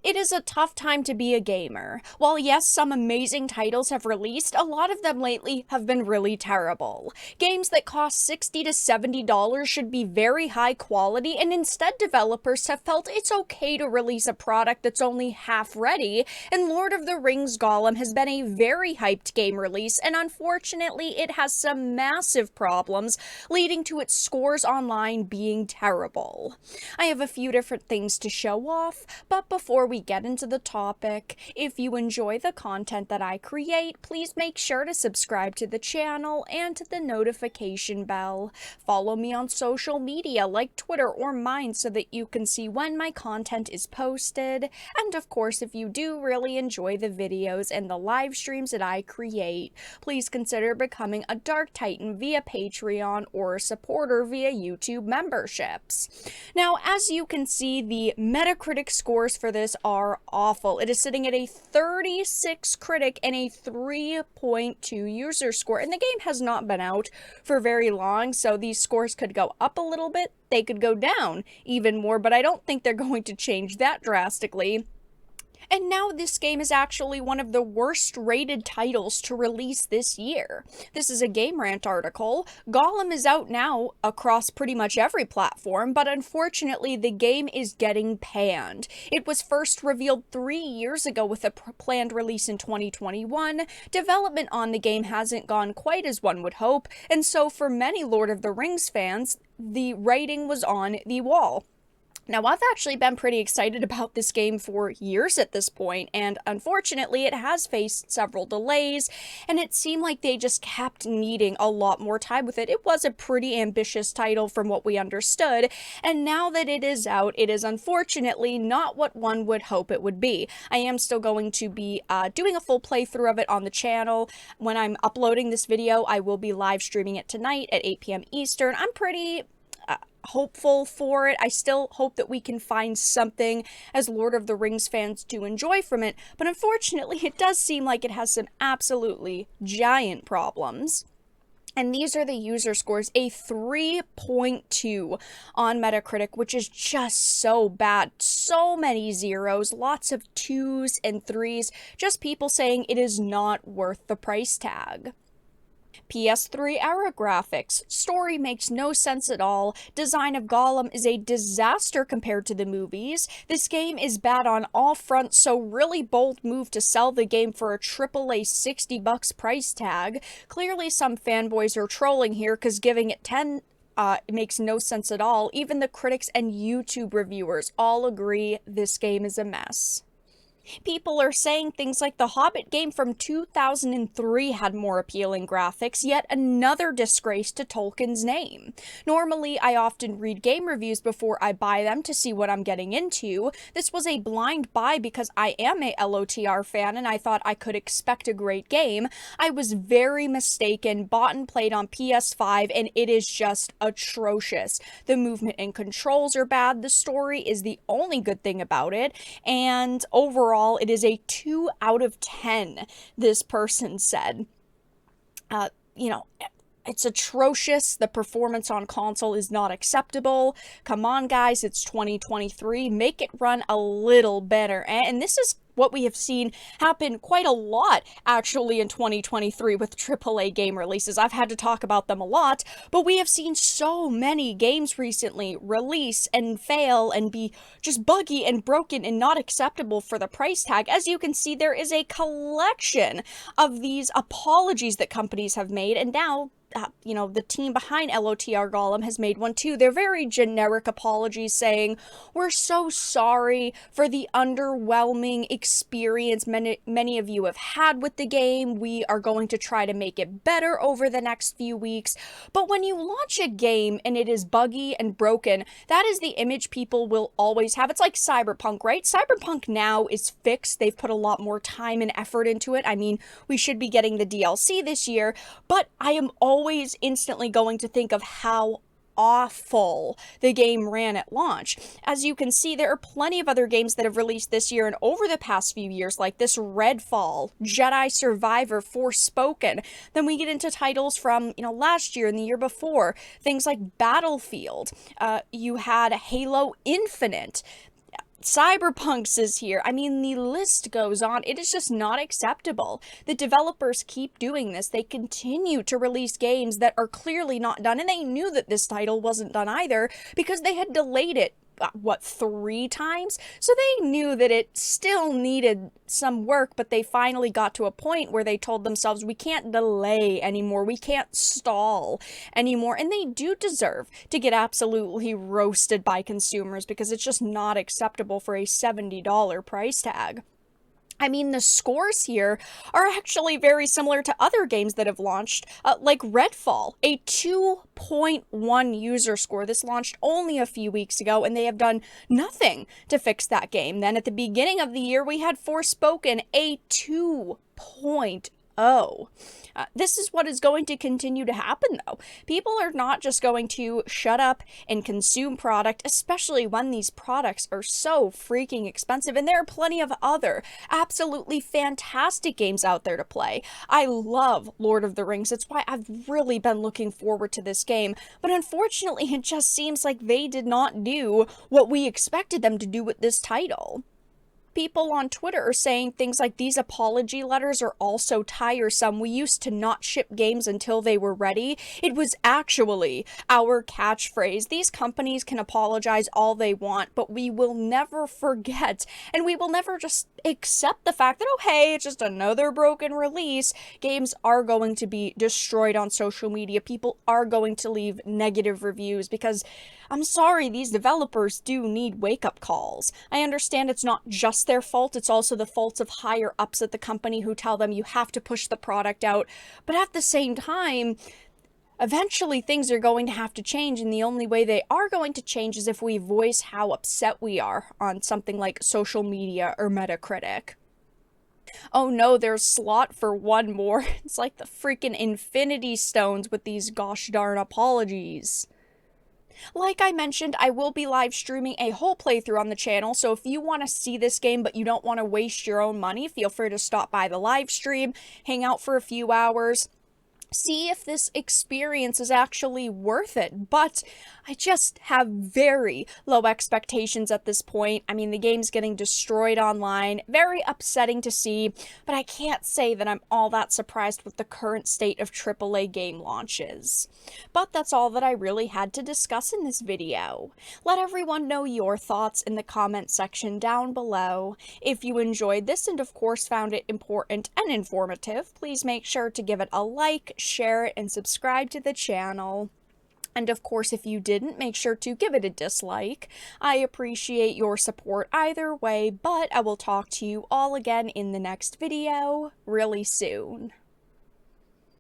It is a tough time to be a gamer. While yes, some amazing titles have released, a lot of them lately have been really terrible. Games that cost $60 to $70 should be very high quality, and instead developers have felt it's okay to release a product that's only half ready, and Lord of the Rings Gollum has been a very hyped game release, and unfortunately it has some massive problems, leading to its scores online being terrible. I have a few different things to show off, but before we get into the topic, if you enjoy the content that I create, please make sure to subscribe to the channel and to the notification bell. Follow me on social media like Twitter or mine so that you can see when my content is posted. And of course, if you do really enjoy the videos and the live streams that I create, please consider becoming a Dark Titan via Patreon or a supporter via YouTube memberships. Now, as you can see, the Metacritic scores for this are awful. It is sitting at a 36 critic and a 3.2 user score, and the game has not been out for very long, so these scores could go up a little bit, they could go down even more, but I don't think they're going to change that drastically. And now this game is actually one of the worst rated titles to release this year. This is a Game Rant article. Gollum is out now across pretty much every platform, but unfortunately the game is getting panned. It was first revealed 3 years ago with a planned release in 2021. Development on the game hasn't gone quite as one would hope, and so for many Lord of the Rings fans, the writing was on the wall. Now, I've actually been pretty excited about this game for years at this point, and unfortunately, it has faced several delays, and it seemed like they just kept needing a lot more time with it. It was a pretty ambitious title from what we understood, and now that it is out, it is unfortunately not what one would hope it would be. I am still going to be doing a full playthrough of it on the channel. When I'm uploading this video, I will be live streaming it tonight at 8 p.m. Eastern. I'm pretty hopeful for it. I still hope that we can find something as Lord of the Rings fans to enjoy from it, but unfortunately it does seem like it has some absolutely giant problems. And these are the user scores, a 3.2 on Metacritic, which is just so bad. So many zeros, lots of 2s and 3s, just people saying it is not worth the price tag. PS3 era graphics. Story makes no sense at all. Design of Gollum is a disaster compared to the movies. This game is bad on all fronts, so really bold move to sell the game for a AAA $60 price tag. Clearly some fanboys are trolling here because giving it 10 it makes no sense at all. Even the critics and YouTube reviewers all agree this game is a mess. People are saying things like the Hobbit game from 2003 had more appealing graphics, yet another disgrace to Tolkien's name. Normally, I often read game reviews before I buy them to see what I'm getting into. This was a blind buy because I am a LOTR fan and I thought I could expect a great game. I was very mistaken, bought and played on PS5, and it is just atrocious. The movement and controls are bad, the story is the only good thing about it, and overall, it is a 2 out of 10, this person said. It's atrocious. The performance on console is not acceptable. Come on, guys, it's 2023. Make it run a little better. And this is what we have seen happen quite a lot, actually, in 2023 with AAA game releases. I've had to talk about them a lot, but we have seen so many games recently release and fail and be just buggy and broken and not acceptable for the price tag. As you can see, there is a collection of these apologies that companies have made, and now the team behind LOTR Gollum has made one too. They're very generic apologies saying, we're so sorry for the underwhelming experience many of you have had with the game. We are going to try to make it better over the next few weeks. But when you launch a game and it is buggy and broken, that is the image people will always have. It's like Cyberpunk, right? Cyberpunk now is fixed. They've put a lot more time and effort into it. I mean, we should be getting the DLC this year, but I am always instantly going to think of how awful the game ran at launch. As you can see, there are plenty of other games that have released this year and over the past few years, like this Redfall, Jedi Survivor, Forspoken. Then we get into titles from, last year and the year before, things like Battlefield. You had Halo Infinite. Cyberpunks is here. I mean, the list goes on. It is just not acceptable. The developers keep doing this. They continue to release games that are clearly not done, and they knew that this title wasn't done either because they had delayed it, what, 3 times? So they knew that it still needed some work, but they finally got to a point where they told themselves, we can't delay anymore, we can't stall anymore, and they do deserve to get absolutely roasted by consumers because it's just not acceptable for a $70 price tag. I mean, the scores here are actually very similar to other games that have launched, like Redfall, a 2.1 user score. This launched only a few weeks ago, and they have done nothing to fix that game. Then at the beginning of the year, we had Forspoken, a 2.0. This is what is going to continue to happen, though. People are not just going to shut up and consume product, especially when these products are so freaking expensive, and there are plenty of other absolutely fantastic games out there to play. I love Lord of the Rings. It's why I've really been looking forward to this game, but unfortunately, it just seems like they did not do what we expected them to do with this title. People on Twitter are saying things like, these apology letters are also tiresome. We used to not ship games until they were ready. It was actually our catchphrase. These companies can apologize all they want, but we will never forget, and we will never just accept the fact that, oh hey, it's just another broken release. Games are going to be destroyed on social media. People are going to leave negative reviews because, I'm sorry, these developers do need wake-up calls. I understand it's not just their fault, it's also the faults of higher ups at the company who tell them you have to push the product out, but at the same time, eventually things are going to have to change, and the only way they are going to change is if we voice how upset we are on something like social media or Metacritic. Oh no, there's slot for one more. It's like the freaking Infinity Stones with these gosh darn apologies. Like I mentioned, I will be live streaming a whole playthrough on the channel, so if you want to see this game but you don't want to waste your own money, feel free to stop by the live stream, hang out for a few hours, see if this experience is actually worth it. But I just have very low expectations at this point. I mean, the game's getting destroyed online, very upsetting to see, but I can't say that I'm all that surprised with the current state of AAA game launches. But that's all that I really had to discuss in this video. Let everyone know your thoughts in the comment section down below. If you enjoyed this and of course found it important and informative, please make sure to give it a like, share it, and subscribe to the channel. And of course, if you didn't, make sure to give it a dislike. I appreciate your support either way, but I will talk to you all again in the next video really soon.